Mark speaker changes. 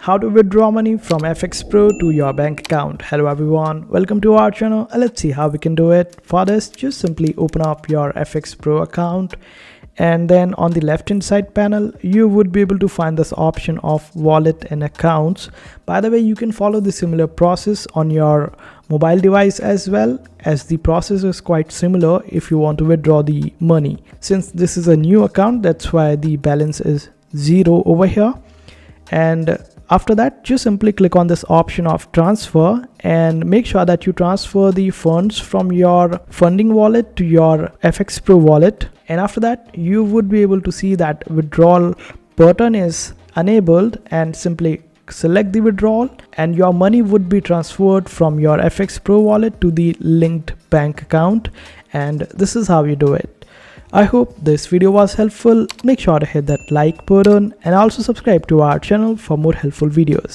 Speaker 1: How to withdraw money from FXPRO to your bank account. Hello everyone, welcome to our channel and let's see how we can do it. For this, just simply open up your FXPRO account, and then on the left hand side panel you would be able to find this option of wallet and accounts. By the way, you can follow the similar process on your mobile device as well, as the process is quite similar if you want to withdraw the money. Since this is a new account, that's why the balance is 0 over here. And after that, just simply click on this option of transfer and make sure that you transfer the funds from your funding wallet to your FXPRO wallet. And after that, you would be able to see that withdrawal button is enabled, and simply select the withdrawal and your money would be transferred from your FXPRO wallet to the linked bank account. And this is how you do it. I hope this video was helpful. Make sure to hit that like button and also subscribe to our channel for more helpful videos.